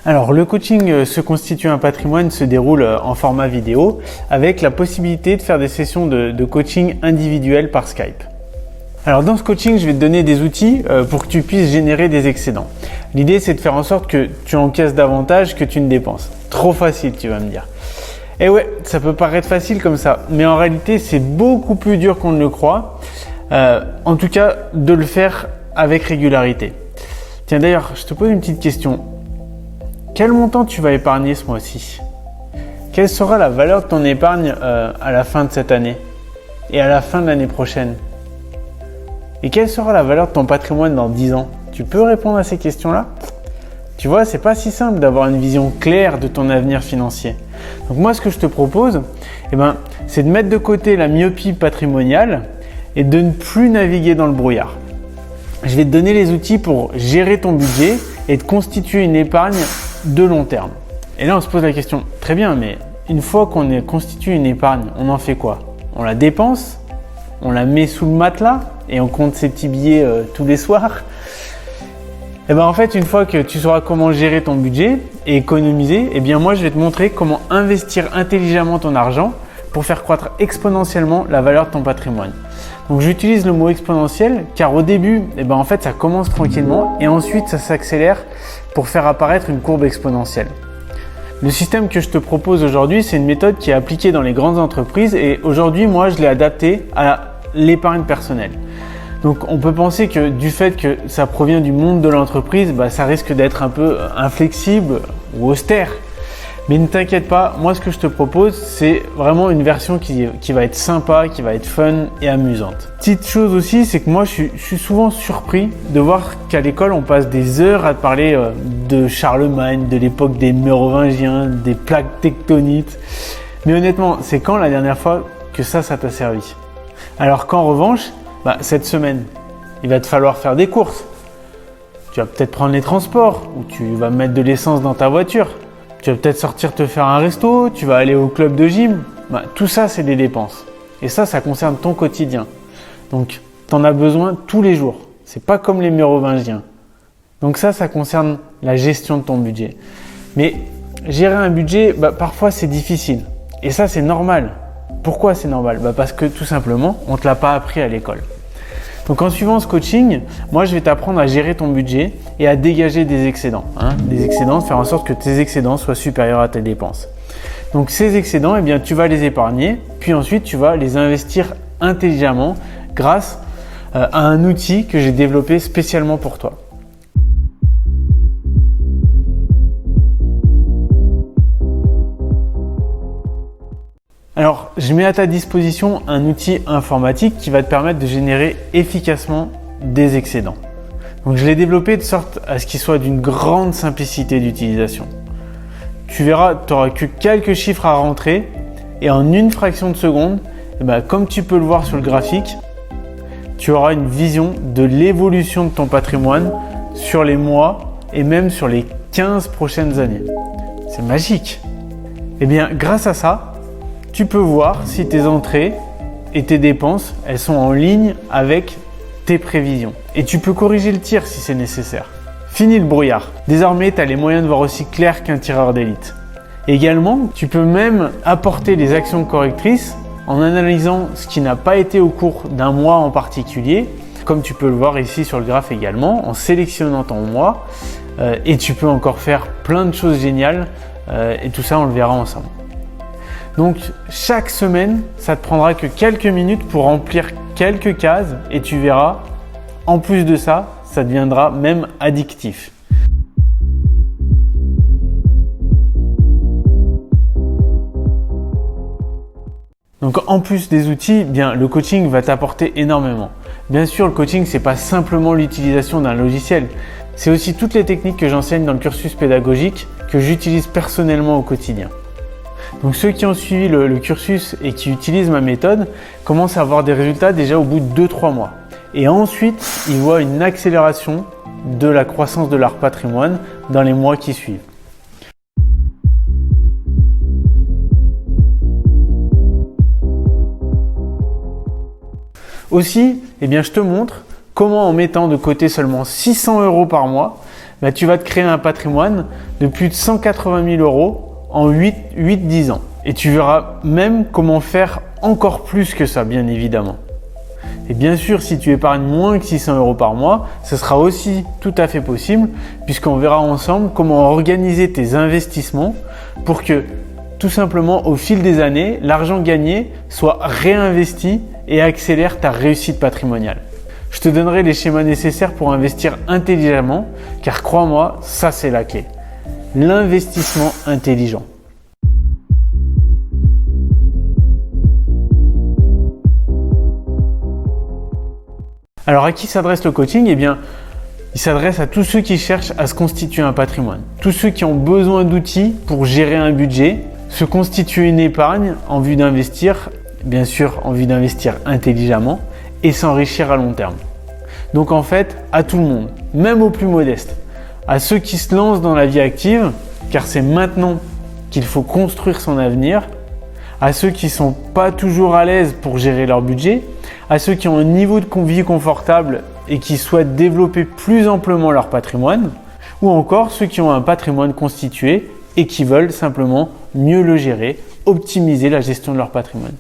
Alors le coaching Se constituer un patrimoine se déroule en format vidéo avec la possibilité de faire des sessions de coaching individuel par Skype. Alors dans ce coaching, je vais te donner des outils pour que tu puisses générer des excédents. L'idée, c'est de faire en sorte que tu encaisses davantage que tu ne dépenses. Trop facile, tu vas me dire. Et ouais, ça peut paraître facile comme ça, mais en réalité, c'est beaucoup plus dur qu'on ne le croit. En tout cas, de le faire avec régularité. Tiens, d'ailleurs, je te pose une petite question. Quel montant tu vas épargner ce mois-ci? Quelle sera la valeur de ton épargne à la fin de cette année et à la fin de l'année prochaine? Et quelle sera la valeur de ton patrimoine dans 10 ans? Tu peux répondre à ces questions-là? Tu vois, c'est pas si simple d'avoir une vision claire de ton avenir financier. Donc moi, ce que je te propose, c'est de mettre de côté la myopie patrimoniale et de ne plus naviguer dans le brouillard. Je vais te donner les outils pour gérer ton budget et de constituer une épargne de long terme. Et là, on se pose la question, très bien, mais une fois qu'on a constitué une épargne, on en fait quoi? On la dépense? On la met sous le matelas et on compte ses petits billets tous les soirs? Et en fait, une fois que tu sauras comment gérer ton budget et économiser, moi je vais te montrer comment investir intelligemment ton argent pour faire croître exponentiellement la valeur de ton patrimoine. Donc j'utilise le mot exponentiel car au début, en fait, ça commence tranquillement et ensuite ça s'accélère pour faire apparaître une courbe exponentielle. Le système que je te propose aujourd'hui, c'est une méthode qui est appliquée dans les grandes entreprises et aujourd'hui, moi, je l'ai adaptée à l'épargne personnelle. Donc on peut penser que du fait que ça provient du monde de l'entreprise, ça risque d'être un peu inflexible ou austère. Mais ne t'inquiète pas, moi ce que je te propose, c'est vraiment une version qui va être sympa, qui va être fun et amusante. Petite chose aussi, c'est que moi je suis souvent surpris de voir qu'à l'école on passe des heures à parler de Charlemagne, de l'époque des Mérovingiens, des plaques tectoniques. Mais honnêtement, c'est quand la dernière fois que ça t'a servi? Alors qu'en revanche, cette semaine, il va te falloir faire des courses. Tu vas peut-être prendre les transports ou tu vas mettre de l'essence dans ta voiture. Tu vas peut-être sortir te faire un resto, tu vas aller au club de gym. Tout ça, c'est des dépenses. Et ça concerne ton quotidien. Donc, tu en as besoin tous les jours. C'est pas comme les Mérovingiens. Donc ça concerne la gestion de ton budget. Mais gérer un budget, parfois, c'est difficile. Et ça, c'est normal. Pourquoi c'est normal? Parce que tout simplement, on ne te l'a pas appris à l'école. Donc en suivant ce coaching, moi je vais t'apprendre à gérer ton budget et à dégager des excédents. Des excédents, de faire en sorte que tes excédents soient supérieurs à tes dépenses. Donc ces excédents, tu vas les épargner, puis ensuite tu vas les investir intelligemment grâce à un outil que j'ai développé spécialement pour toi. Alors, je mets à ta disposition un outil informatique qui va te permettre de générer efficacement des excédents. Donc, je l'ai développé de sorte à ce qu'il soit d'une grande simplicité d'utilisation. Tu verras, tu n'auras que quelques chiffres à rentrer et en une fraction de seconde, comme tu peux le voir sur le graphique, tu auras une vision de l'évolution de ton patrimoine sur les mois et même sur les 15 prochaines années. C'est magique. Grâce à ça, tu peux voir si tes entrées et tes dépenses, elles sont en ligne avec tes prévisions. Et tu peux corriger le tir si c'est nécessaire. Fini le brouillard. Désormais, tu as les moyens de voir aussi clair qu'un tireur d'élite. Également, tu peux même apporter les actions correctrices en analysant ce qui n'a pas été au cours d'un mois en particulier, comme tu peux le voir ici sur le graphe également, en sélectionnant ton mois. Et tu peux encore faire plein de choses géniales et tout ça, on le verra ensemble. Donc chaque semaine, ça te prendra que quelques minutes pour remplir quelques cases et tu verras, en plus de ça, ça deviendra même addictif. Donc en plus des outils, le coaching va t'apporter énormément. Bien sûr, le coaching, c'est pas simplement l'utilisation d'un logiciel, c'est aussi toutes les techniques que j'enseigne dans le cursus pédagogique que j'utilise personnellement au quotidien. Donc ceux qui ont suivi le cursus et qui utilisent ma méthode commencent à avoir des résultats déjà au bout de 2-3 mois. Et ensuite, ils voient une accélération de la croissance de leur patrimoine dans les mois qui suivent. Aussi, je te montre comment en mettant de côté seulement 600 € par mois, bah, tu vas te créer un patrimoine de plus de 180 000 euros en 8-10 ans. Et tu verras même comment faire encore plus que ça, bien évidemment. Et bien sûr, si tu épargnes moins que 600 euros par mois, ce sera aussi tout à fait possible puisqu'on verra ensemble comment organiser tes investissements pour que tout simplement au fil des années, l'argent gagné soit réinvesti et accélère ta réussite patrimoniale. Je te donnerai les schémas nécessaires pour investir intelligemment car crois-moi, ça c'est la clé. L'investissement intelligent. Alors à qui s'adresse le coaching? Eh bien, il s'adresse à tous ceux qui cherchent à se constituer un patrimoine. Tous ceux qui ont besoin d'outils pour gérer un budget, se constituer une épargne en vue d'investir, bien sûr en vue d'investir intelligemment et s'enrichir à long terme. Donc en fait, à tout le monde, même aux plus modestes, à ceux qui se lancent dans la vie active, car c'est maintenant qu'il faut construire son avenir, à ceux qui ne sont pas toujours à l'aise pour gérer leur budget, à ceux qui ont un niveau de vie confortable et qui souhaitent développer plus amplement leur patrimoine, ou encore ceux qui ont un patrimoine constitué et qui veulent simplement mieux le gérer, optimiser la gestion de leur patrimoine.